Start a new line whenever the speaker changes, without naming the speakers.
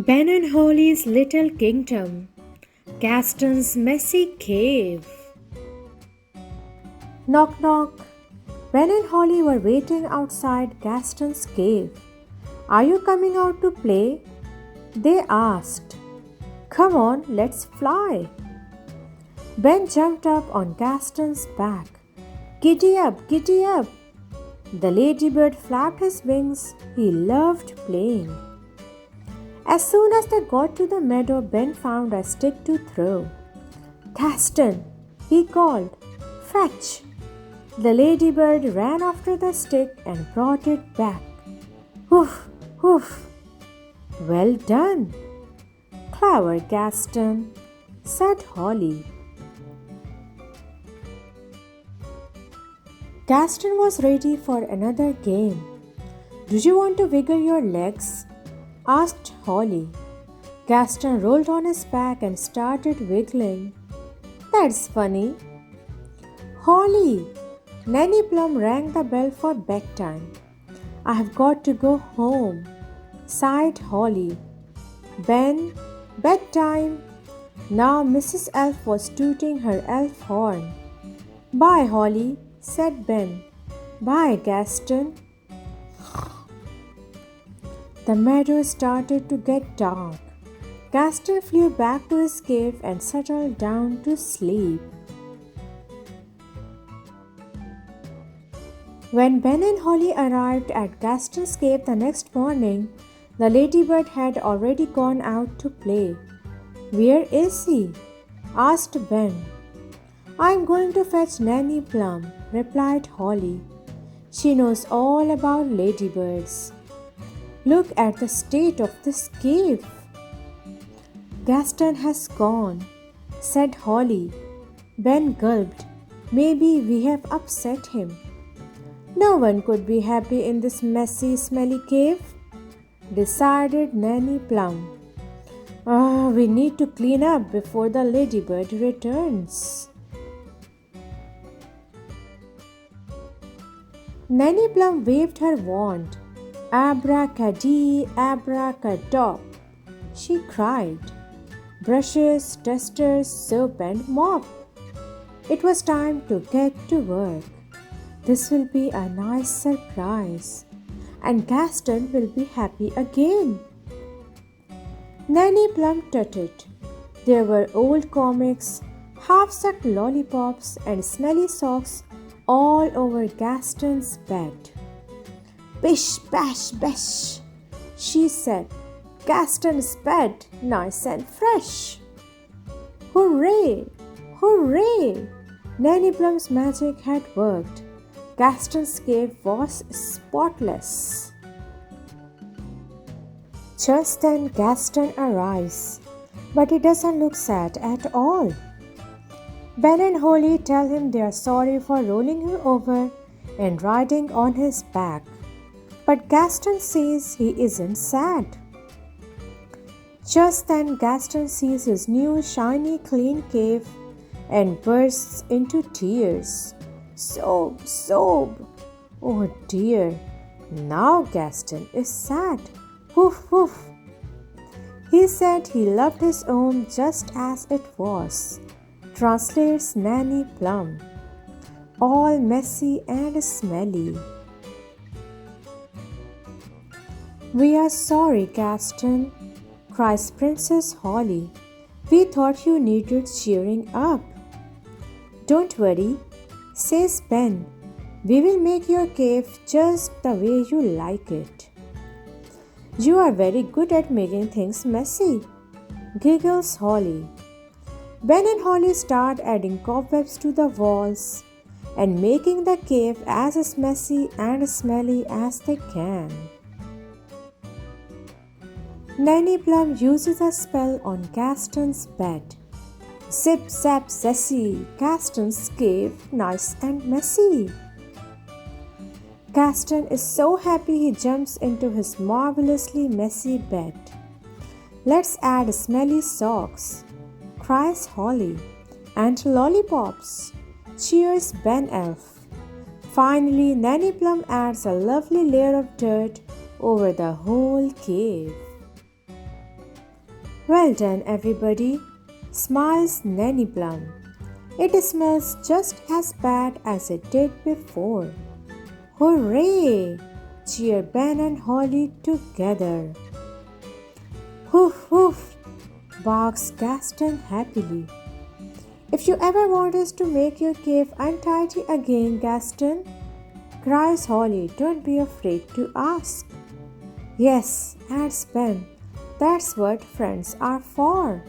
Ben and Holly's Little Kingdom, Gaston's Messy Cave. Knock knock. Ben and Holly were waiting outside Gaston's cave. Are you coming out to play? They asked. Come on, let's fly. Ben jumped up on Gaston's back. Giddy up, giddy up. The ladybird flapped his wings. He loved playing. As soon as they got to the meadow, Ben found a stick to throw. Gaston, he called, fetch! The ladybird ran after the stick and brought it back. Woof, woof! Well done! Clever, Gaston, said Holly. Gaston was ready for another game. Do you want to wiggle your legs? Asked Holly. Gaston rolled on his back and started wiggling. That's funny. Holly! Nanny Plum rang the bell for bedtime. I have got to go home, sighed Holly. Ben, bedtime. Now Mrs. Elf was tooting her elf horn. Bye, Holly, said Ben. Bye, Gaston. The meadow started to get dark. Gaston flew back to his cave and settled down to sleep. When Ben and Holly arrived at Gaston's cave the next morning, the ladybird had already gone out to play. Where is he? Asked Ben. I'm going to fetch Nanny Plum, replied Holly. She knows all about ladybirds. Look at the state of this cave. Gaston has gone, said Holly. Ben gulped. Maybe we have upset him. No one could be happy in this messy, smelly cave, decided Nanny Plum. We need to clean up before the ladybird returns. Nanny Plum waved her wand. Abracadee, abracadabra, she cried. Brushes, dusters, soap and mop. It was time to get to work. This will be a nice surprise, and Gaston will be happy again. Nanny Plum tutted. There were old comics, half-sucked lollipops and smelly socks all over Gaston's bed. Bish, bash, bash, she said. Gaston's bed, nice and fresh. Hooray! Hooray! Nanny Plum's magic had worked. Gaston's cave was spotless. Just then Gaston arrives, but he doesn't look sad at all. Ben and Holly tell him they are sorry for rolling him over and riding on his back. But Gaston says he isn't sad. Just then Gaston sees his new shiny clean cave and bursts into tears. Sob, sob. Oh dear, now Gaston is sad. Woof, woof. He said he loved his home just as it was. Translates Nanny Plum. All messy and smelly. We are sorry, Gaston, cries Princess Holly. We thought you needed cheering up. Don't worry, says Ben. We will make your cave just the way you like it. You are very good at making things messy, giggles Holly. Ben and Holly start adding cobwebs to the walls and making the cave as messy and smelly as they can. Nanny Plum uses a spell on Gaston's bed. Zip, zap, zessy, Gaston's cave, nice and messy. Gaston is so happy he jumps into his marvelously messy bed. Let's add smelly socks, cries Holly, and lollipops. Cheers, Ben Elf. Finally, Nanny Plum adds a lovely layer of dirt over the whole cave. Well done, everybody, smiles Nanny Plum. It smells just as bad as it did before. Hooray! Cheer Ben and Holly together. Hoof hoof, barks Gaston happily. If you ever want us to make your cave untidy again, Gaston, cries Holly, don't be afraid to ask. Yes, adds Ben, that's what friends are for.